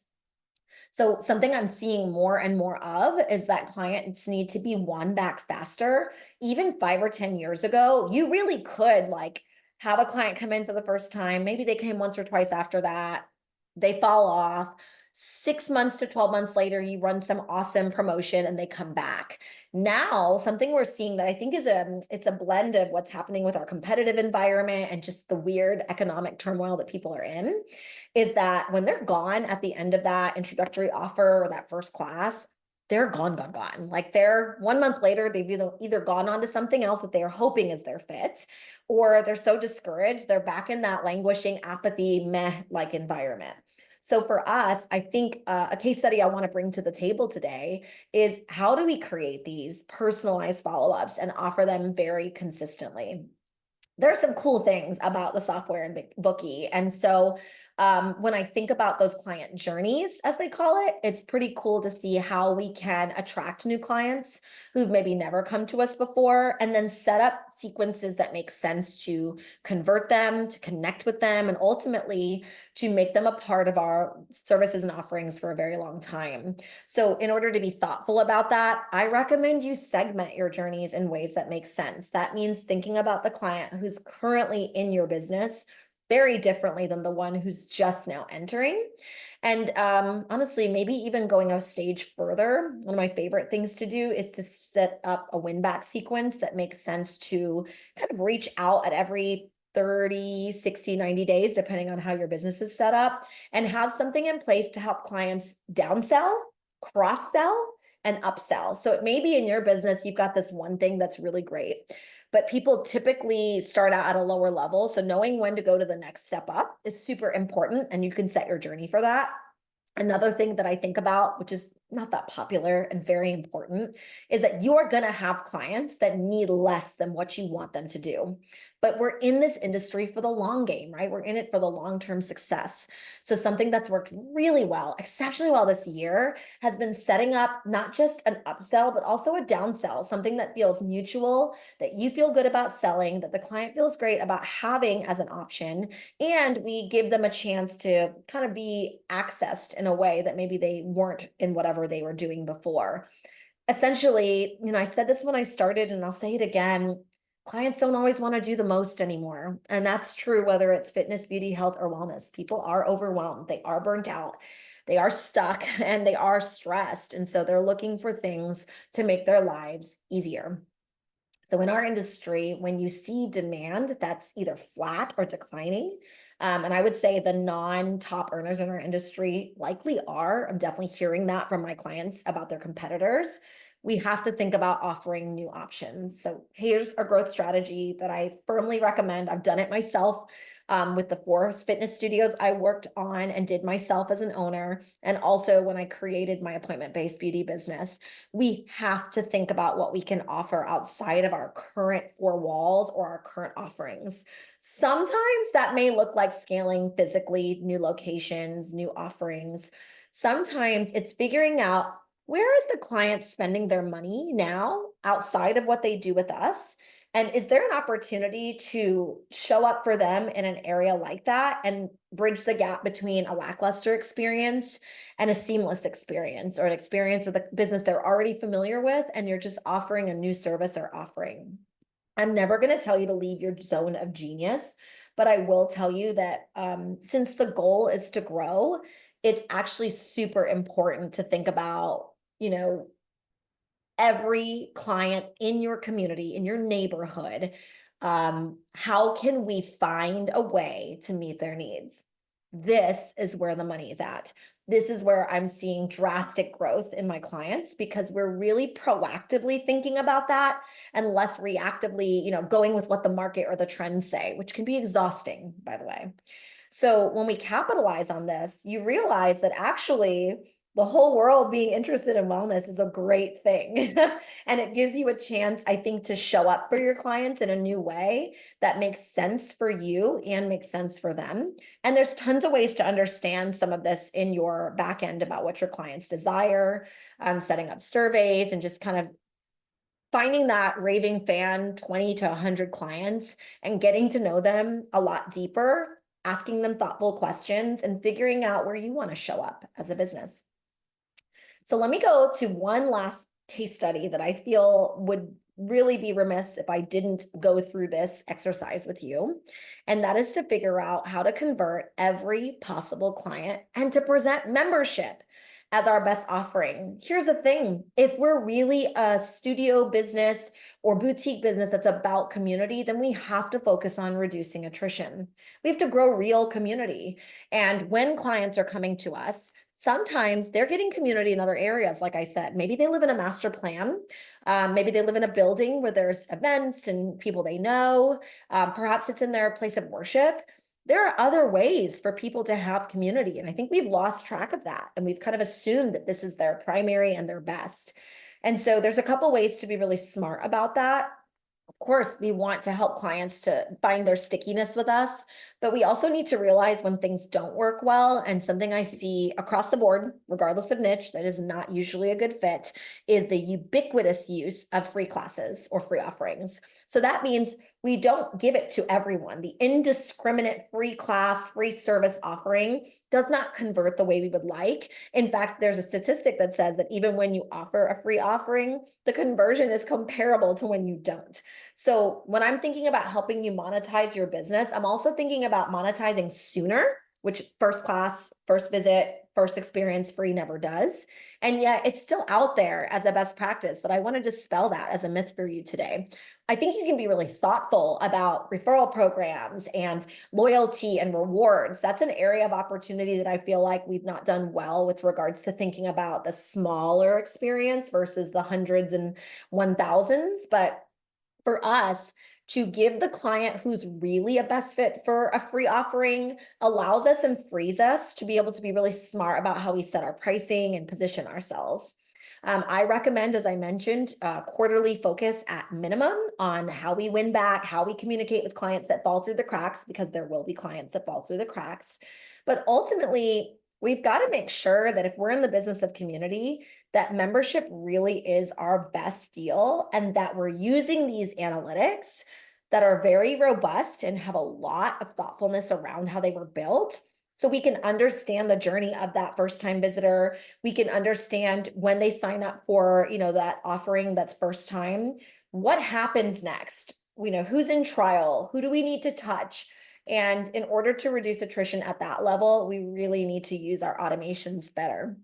So something I'm seeing more and more of is that clients need to be won back faster. Even 5 or 10 years ago, you really could like have a client come in for the first time. Maybe they came once or twice after that. They fall off. 6 months to 12 months later, you run some awesome promotion and they come back. Now, something we're seeing that I think is it's a blend of what's happening with our competitive environment and just the weird economic turmoil that people are in, is that when they're gone at the end of that introductory offer or that first class, they're gone, gone, gone. Like they're 1 month later, they've either gone on to something else that they are hoping is their fit, or they're so discouraged, they're back in that languishing apathy, meh, like environment. So for us, I think a case study I want to bring to the table today is how do we create these personalized follow-ups and offer them very consistently? There are some cool things about the software and Bookie. And so when I think about those client journeys, as they call it, it's pretty cool to see how we can attract new clients who've maybe never come to us before, and then set up sequences that make sense to convert them, to connect with them, and ultimately to make them a part of our services and offerings for a very long time. So in order to be thoughtful about that, I recommend you segment your journeys in ways that make sense. That means thinking about the client who's currently in your business very differently than the one who's just now entering. And honestly, maybe even going a stage further, one of my favorite things to do is to set up a win back sequence that makes sense to kind of reach out at every 30, 60, 90 days, depending on how your business is set up, and have something in place to help clients downsell, cross-sell, and upsell. So it may be in your business, you've got this one thing that's really great, but people typically start out at a lower level. So knowing when to go to the next step up is super important, and you can set your journey for that. Another thing that I think about, which is not that popular and very important, is that you're going to have clients that need less than what you want them to do. But we're in this industry for the long game, right? We're in it for the long-term success. So something that's worked really well, exceptionally well this year, has been setting up not just an upsell, but also a downsell, something that feels mutual, that you feel good about selling, that the client feels great about having as an option, and we give them a chance to kind of be accessed in a way that maybe they weren't in whatever they were doing before. Essentially, I said this when I started, and I'll say it again, clients don't always want to do the most anymore. And that's true whether it's fitness, beauty, health, or wellness. People are overwhelmed, they are burnt out, they are stuck, and they are stressed. And so they're looking for things to make their lives easier. So in our industry, when you see demand that's either flat or declining, and I would say the non-top earners in our industry likely are, I'm definitely hearing that from my clients about their competitors, we have to think about offering new options. So here's a growth strategy that I firmly recommend. I've done it myself. with the 4 fitness studios I worked on and did myself as an owner. And also when I created my appointment-based beauty business, we have to think about what we can offer outside of our current 4 walls or our current offerings. Sometimes that may look like scaling physically, new locations, new offerings. Sometimes it's figuring out where is the client spending their money now outside of what they do with us? And is there an opportunity to show up for them in an area like that and bridge the gap between a lackluster experience and a seamless experience, or an experience with a business they're already familiar with and you're just offering a new service or offering? I'm never going to tell you to leave your zone of genius, but I will tell you that since the goal is to grow, it's actually super important to think about, every client in your community, in your neighborhood. How can we find a way to meet their needs? This is where the money is at. This is where I'm seeing drastic growth in my clients, because we're really proactively thinking about that and less reactively, going with what the market or the trends say, which can be exhausting, by the way. So when we capitalize on this, you realize that actually the whole world being interested in wellness is a great thing. And it gives you a chance, I think, to show up for your clients in a new way that makes sense for you and makes sense for them. And there's tons of ways to understand some of this in your back end about what your clients desire, setting up surveys and just kind of finding that raving fan 20 to 100 clients and getting to know them a lot deeper, asking them thoughtful questions and figuring out where you want to show up as a business. So let me go to one last case study that I feel would really be remiss if I didn't go through this exercise with you. And that is to figure out how to convert every possible client and to present membership as our best offering. Here's the thing: if we're really a studio business or boutique business that's about community, then we have to focus on reducing attrition. We have to grow real community. And when clients are coming to us, sometimes they're getting community in other areas. Like I said, maybe they live in a master plan. Maybe they live in a building where there's events and people they know. Perhaps it's in their place of worship. There are other ways for people to have community. And I think we've lost track of that. And we've kind of assumed that this is their primary and their best. And so there's a couple ways to be really smart about that. Of course, we want to help clients to find their stickiness with us, but we also need to realize when things don't work well. And something I see across the board, regardless of niche, that is not usually a good fit, is the ubiquitous use of free classes or free offerings. So that means we don't give it to everyone. The indiscriminate free class, free service offering does not convert the way we would like. In fact, there's a statistic that says that even when you offer a free offering, the conversion is comparable to when you don't. So when I'm thinking about helping you monetize your business, I'm also thinking about monetizing sooner, which first class, first visit, first experience free never does. And yet it's still out there as a best practice, that I want to dispel that as a myth for you today. I think you can be really thoughtful about referral programs and loyalty and rewards. That's an area of opportunity that I feel like we've not done well with regards to thinking about the smaller experience versus the hundreds and 1000s. But for us, to give the client who's really a best fit for a free offering allows us and frees us to be able to be really smart about how we set our pricing and position ourselves. I recommend, as I mentioned, quarterly focus at minimum on how we win back, how we communicate with clients that fall through the cracks, because there will be clients that fall through the cracks. But ultimately, we've got to make sure that if we're in the business of community, that membership really is our best deal, and that we're using these analytics that are very robust and have a lot of thoughtfulness around how they were built. So we can understand the journey of that first-time visitor. We can understand when they sign up for, that offering that's first time, what happens next? Who's in trial? Who do we need to touch? And in order to reduce attrition at that level, we really need to use our automations better.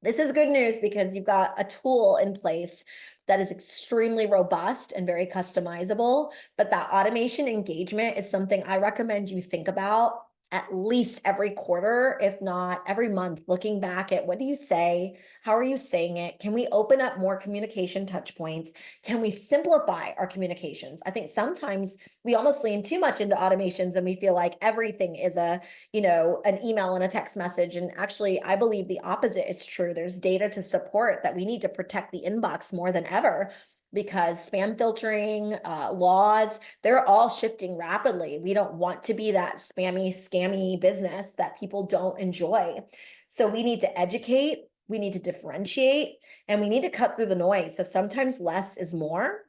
This is good news because you've got a tool in place that is extremely robust and very customizable, but that automation engagement is something I recommend you think about at least every quarter, if not every month, looking back at what do you say? How are you saying it? Can we open up more communication touch points? Can we simplify our communications? I think sometimes we almost lean too much into automations and we feel like everything is an email and a text message. And actually, I believe the opposite is true. There's data to support that we need to protect the inbox more than ever, because spam filtering, laws, they're all shifting rapidly. We don't want to be that spammy, scammy business that people don't enjoy. So we need to educate, we need to differentiate, and we need to cut through the noise. So sometimes less is more.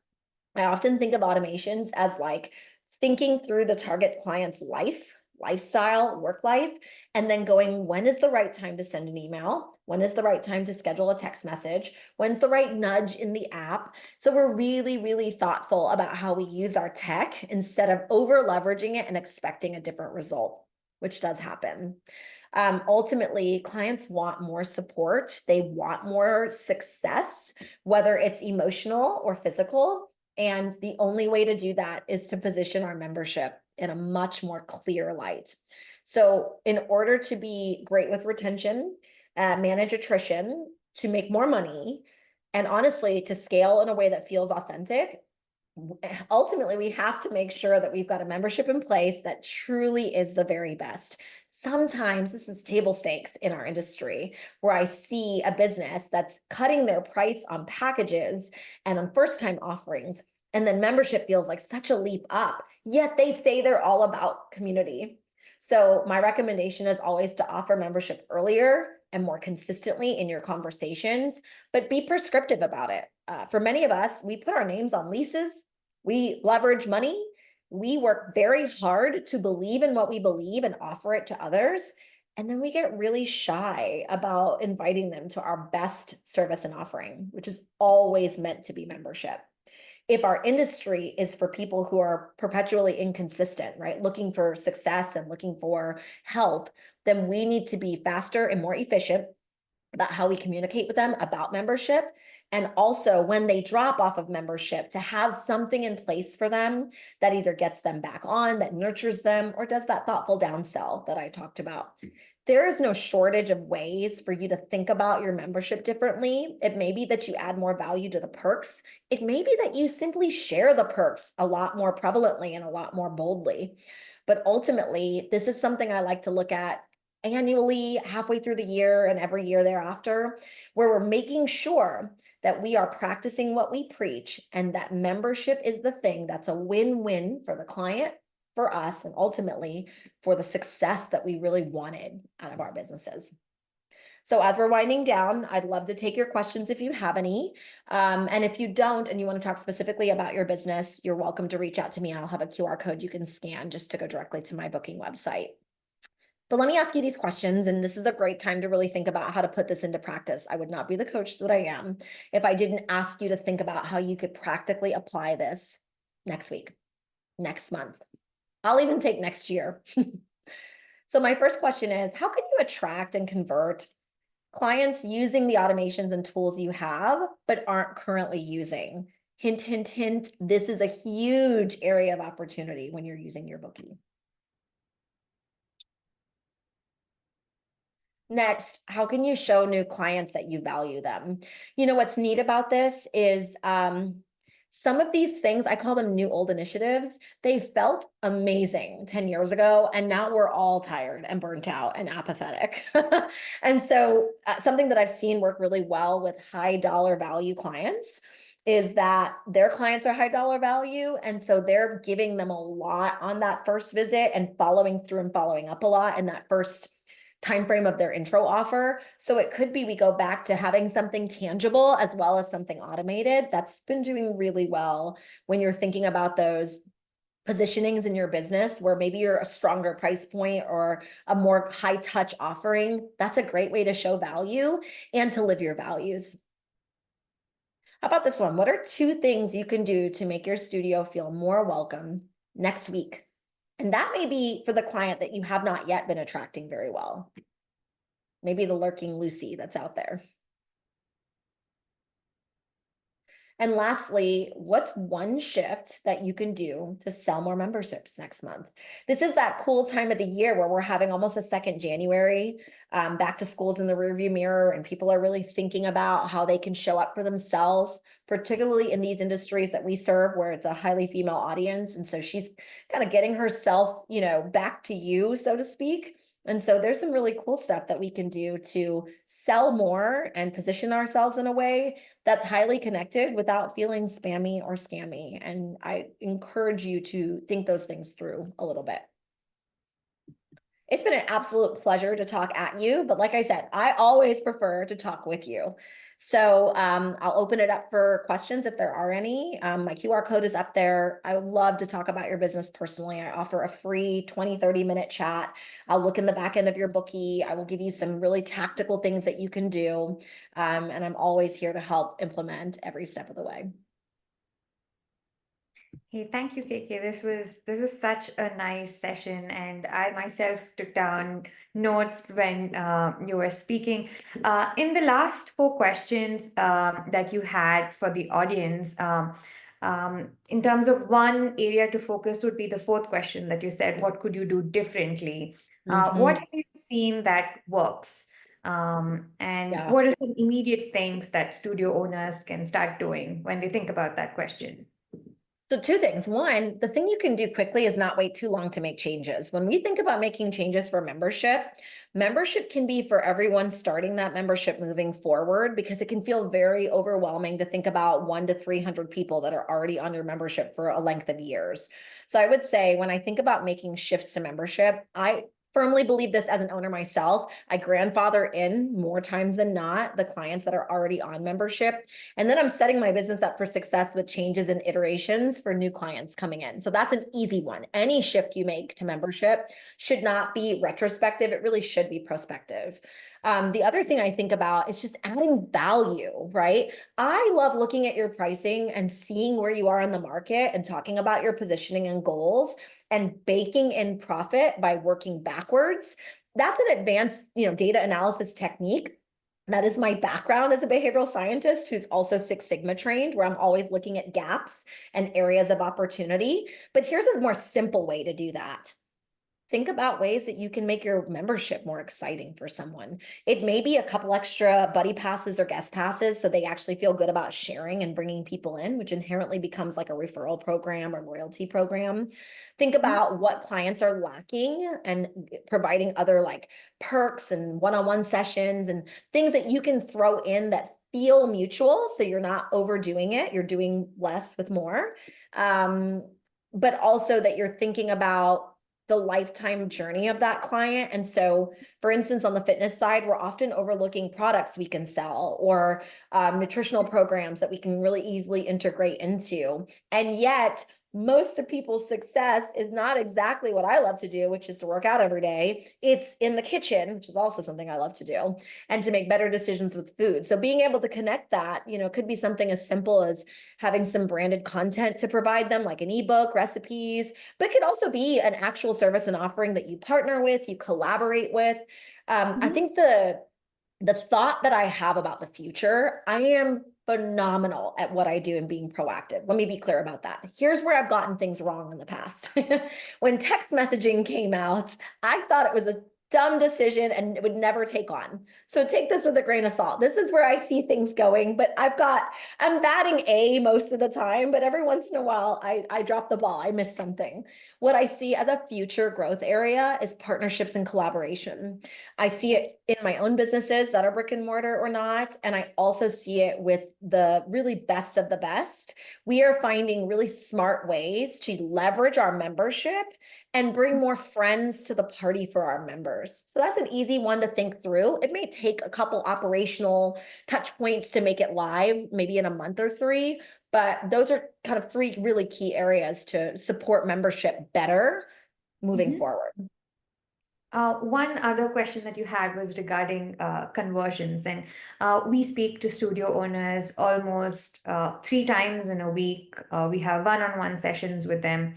I often think of automations as like thinking through the target client's lifestyle, work life, and then going, when is the right time to send an email? When is the right time to schedule a text message? When's the right nudge in the app? So we're really, really thoughtful about how we use our tech instead of over leveraging it and expecting a different result, which does happen. Ultimately, clients want more support. They want more success, whether it's emotional or physical. And the only way to do that is to position our membership in a much more clear light. So in order to be great with retention, manage attrition, to make more money, and honestly, to scale in a way that feels authentic, ultimately, we have to make sure that we've got a membership in place that truly is the very best. Sometimes this is table stakes in our industry, where I see a business that's cutting their price on packages and on first-time offerings, and then membership feels like such a leap up, yet they say they're all about community. So my recommendation is always to offer membership earlier and more consistently in your conversations, but be prescriptive about it. For many of us, we put our names on leases, we leverage money, we work very hard to believe in what we believe and offer it to others. And then we get really shy about inviting them to our best service and offering, which is always meant to be membership. If our industry is for people who are perpetually inconsistent, right, looking for success and looking for help, then we need to be faster and more efficient about how we communicate with them about membership. And also when they drop off of membership, to have something in place for them that either gets them back on, that nurtures them, or does that thoughtful downsell that I talked about. There is no shortage of ways for you to think about your membership differently. It may be that you add more value to the perks. It may be that you simply share the perks a lot more prevalently and a lot more boldly. But ultimately, this is something I like to look at annually, halfway through the year, and every year thereafter, where we're making sure that we are practicing what we preach, and that membership is the thing that's a win-win for the client, for us, and ultimately for the success that we really wanted out of our businesses. So as we're winding down, I'd love to take your questions if you have any. And if you don't, and you want to talk specifically about your business, you're welcome to reach out to me. I'll have a QR code you can scan just to go directly to my booking website. But let me ask you these questions, and this is a great time to really think about how to put this into practice. I would not be the coach that I am if I didn't ask you to think about how you could practically apply this next week, next month. I'll even take next year. So my first question is, how can you attract and convert clients using the automations and tools you have, but aren't currently using? Hint, hint, hint, this is a huge area of opportunity when you're using your bookie. Next, how can you show new clients that you value them? You know, what's neat about this is some of these things, I call them new old initiatives. They felt amazing 10 years ago, and now we're all tired and burnt out and apathetic. And so something that I've seen work really well with high dollar value clients is that their clients are high dollar value. And so they're giving them a lot on that first visit and following through and following up a lot in that first timeframe of their intro offer. So it could be we go back to having something tangible as well as something automated. That's been doing really well when you're thinking about those positionings in your business where maybe you're a stronger price point or a more high touch offering. That's a great way to show value and to live your values. How about this one? What are 2 things you can do to make your studio feel more welcome next week? And that may be for the client that you have not yet been attracting very well. Maybe the lurking Lucy that's out there. And lastly, what's one shift that you can do to sell more memberships next month? This is that cool time of the year where we're having almost a second January. Back to school's in the rearview mirror, and people are really thinking about how they can show up for themselves, particularly in these industries that we serve where it's a highly female audience. And so she's kind of getting herself, back to you, so to speak. And so there's some really cool stuff that we can do to sell more and position ourselves in a way that's highly connected without feeling spammy or scammy. And I encourage you to think those things through a little bit. It's been an absolute pleasure to talk at you, but like I said, I always prefer to talk with you. So I'll open it up for questions if there are any. My QR code is up there. I would love to talk about your business personally. I offer a free 20-30-minute chat. I'll look in the back end of your bookie. I will give you some really tactical things that you can do. And I'm always here to help implement every step of the way. Hey, thank you, KK. This was such a nice session, and I myself took down notes when you were speaking. In the last four questions that you had for the audience, in terms of one area to focus would be the fourth question that you said, what could you do differently? What have you seen that works? And Yeah. what are some immediate things that studio owners can start doing when they think about that question? So two things. One, the thing you can do quickly is not wait too long to make changes. When we think about making changes for membership can be for everyone starting that membership moving forward, because it can feel very overwhelming to think about 1 to 300 people that are already on your membership for a length of years. So I would say when I think about making shifts to membership, I firmly believe this as an owner myself. I grandfather in more times than not the clients that are already on membership. And then I'm setting my business up for success with changes and iterations for new clients coming in. So that's an easy one. Any shift you make to membership should not be retrospective. It really should be prospective. The other thing I think about is just adding value, right? I love looking at your pricing and seeing where you are in the market and talking about your positioning and goals and baking in profit by working backwards. That's an advanced, data analysis technique. That is my background as a behavioral scientist who's also Six Sigma trained, where I'm always looking at gaps and areas of opportunity. But here's a more simple way to do that. Think about ways that you can make your membership more exciting for someone. It may be a couple extra buddy passes or guest passes so they actually feel good about sharing and bringing people in, which inherently becomes like a referral program or loyalty program. Think about what clients are lacking and providing other like perks and one-on-one sessions and things that you can throw in that feel mutual, so you're not overdoing it, you're doing less with more. But also that you're thinking about the lifetime journey of that client. And so, for instance, on the fitness side, we're often overlooking products we can sell or nutritional programs that we can really easily integrate into. And yet, most of people's success is not exactly what I love to do, which is to work out every day. It's in the kitchen, which is also something I love to do, and to make better decisions with food. So being able to connect that, could be something as simple as having some branded content to provide them, like an ebook, recipes, but it could also be an actual service and offering that you partner with, you collaborate with. I think the thought that I have about the future, I am phenomenal at what I do and being proactive. Let me be clear about that. Here's where I've gotten things wrong in the past. When text messaging came out, I thought it was a dumb decision and it would never take on. So take this with a grain of salt. This is where I see things going, but I'm batting A most of the time, but every once in a while I drop the ball, I miss something. What I see as a future growth area is partnerships and collaboration. I see it in my own businesses that are brick and mortar or not. And I also see it with the really best of the best. We are finding really smart ways to leverage our membership and bring more friends to the party for our members. So that's an easy one to think through. It may take a couple operational touch points to make it live, maybe in a month or 3, but those are kind of 3 really key areas to support membership better moving forward. One other question that you had was regarding conversions, and we speak to studio owners almost 3 times in a week. We have one-on-one sessions with them.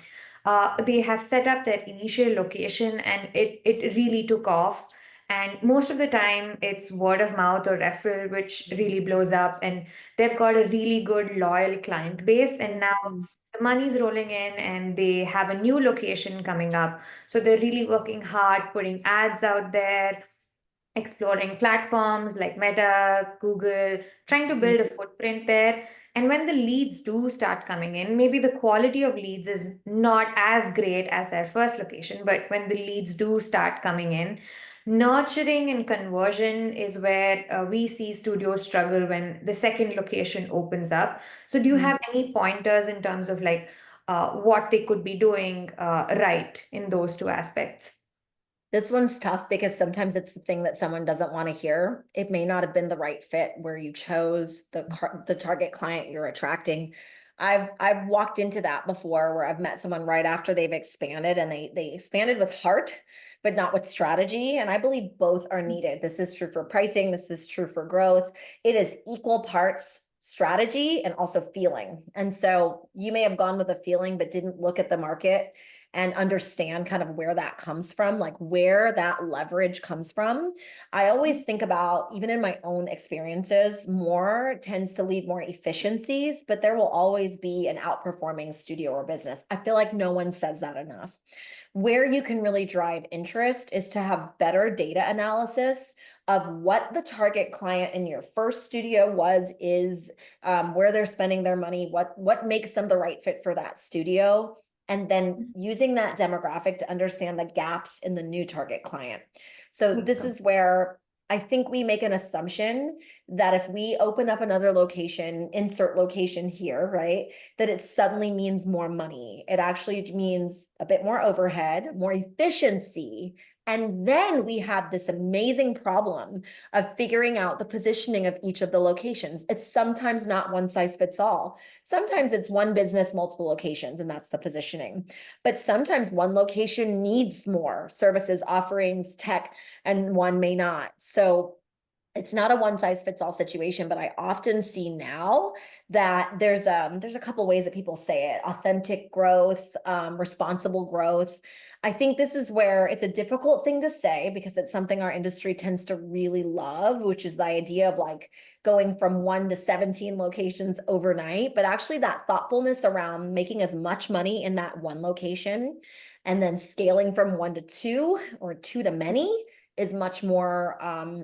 They have set up their initial location, and it really took off. And most of the time, it's word of mouth or referral, which really blows up. And they've got a really good, loyal client base. And now Mm. the money's rolling in and they have a new location coming up. So they're really working hard, putting ads out there, exploring platforms like Meta, Google, trying to build a footprint there. And when the leads do start coming in, maybe the quality of leads is not as great as their first location, but when the leads do start coming in, nurturing and conversion is where we see studios struggle when the second location opens up. So, do you Mm. have any pointers in terms of like what they could be doing right in those two aspects? This one's tough because sometimes it's the thing that someone doesn't want to hear. It may not have been the right fit where you chose the target client you're attracting. I've walked into that before where I've met someone right after they've expanded and they expanded with heart, but not with strategy. And I believe both are needed. This is true for pricing. This is true for growth. It is equal parts strategy and also feeling. And so you may have gone with a feeling, but didn't look at the market and understand kind of where that comes from, like where that leverage comes from. I always think about, even in my own experiences, more tends to lead more efficiencies, but there will always be an outperforming studio or business. I feel like no one says that enough. Where you can really drive interest is to have better data analysis of what the target client in your first studio is, where they're spending their money, what makes them the right fit for that studio, and then using that demographic to understand the gaps in the new target client. So this is where I think we make an assumption that if we open up another location, insert location here, right, that it suddenly means more money. It actually means a bit more overhead, more efficiency. And then we have this amazing problem of figuring out the positioning of each of the locations. It's sometimes not one size fits all. Sometimes it's one business, multiple locations, and that's the positioning. But sometimes one location needs more services, offerings, tech, and one may not. So it's not a one size fits all situation, but I often see now that there's a couple ways that people say it: authentic growth, responsible growth. I think this is where it's a difficult thing to say because it's something our industry tends to really love, which is the idea of like going from 1 to 17 locations overnight, but actually that thoughtfulness around making as much money in that one location and then scaling from 1 to 2 or 2 to many is much more,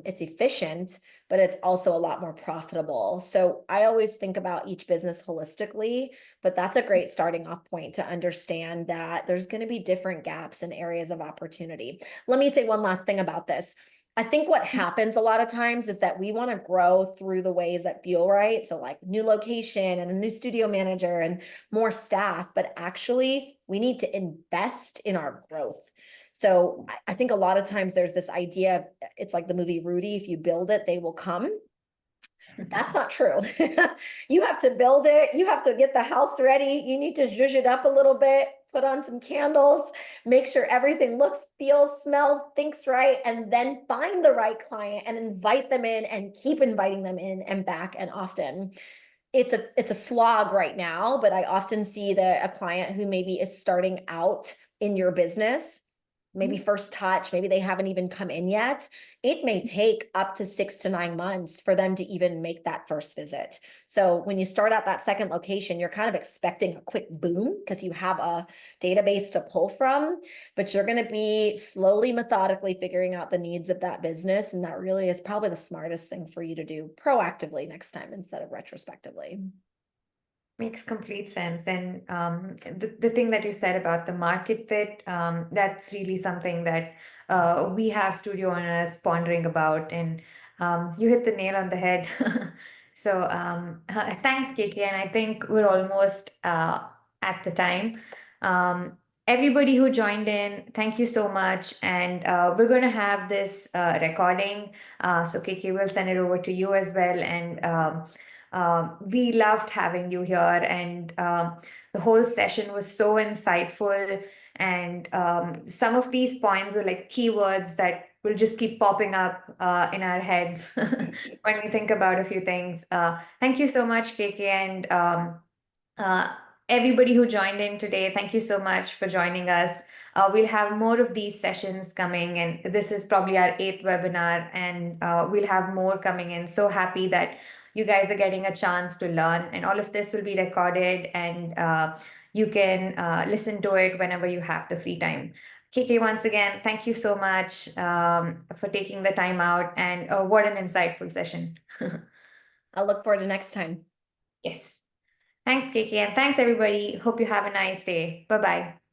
it's efficient, but it's also a lot more profitable. So I always think about each business holistically, but that's a great starting off point to understand that there's going to be different gaps and areas of opportunity. Let me say one last thing about this. I think what happens a lot of times is that we want to grow through the ways that feel right. So like new location and a new studio manager and more staff, but actually we need to invest in our growth. So I think a lot of times there's this idea of, it's like the movie Rudy, if you build it, they will come. That's not true. You have to build it. You have to get the house ready. You need to zhuzh it up a little bit, put on some candles, make sure everything looks, feels, smells, thinks right, and then find the right client and invite them in and keep inviting them in and back and often. It's a slog right now, but I often see that a client who maybe is starting out in your business, maybe first touch, maybe they haven't even come in yet. It may take up to 6 to 9 months for them to even make that first visit. So when you start out that second location, you're kind of expecting a quick boom because you have a database to pull from, but you're going to be slowly, methodically figuring out the needs of that business. And that really is probably the smartest thing for you to do proactively next time instead of retrospectively. Makes complete sense. And the thing that you said about the market fit, that's really something that we have studio owners pondering about. And you hit the nail on the head. So thanks, KK. And I think we're almost at the time. Everybody who joined in, thank you so much. And we're going to have this recording. So KK will send it over to you as well. And we loved having you here, and the whole session was so insightful. And some of these points were like keywords that will just keep popping up in our heads when we think about a few things. Thank you so much, KK. And everybody who joined in today. Thank you so much for joining us. We'll have more of these sessions coming, and this is probably our eighth webinar, and we'll have more coming in. So happy that you guys are getting a chance to learn, and all of this will be recorded, and you can listen to it whenever you have the free time. KK, once again, thank you so much for taking the time out, and what an insightful session. I'll look forward to next time. Yes. Thanks, KK, and thanks, everybody. Hope you have a nice day. Bye-bye.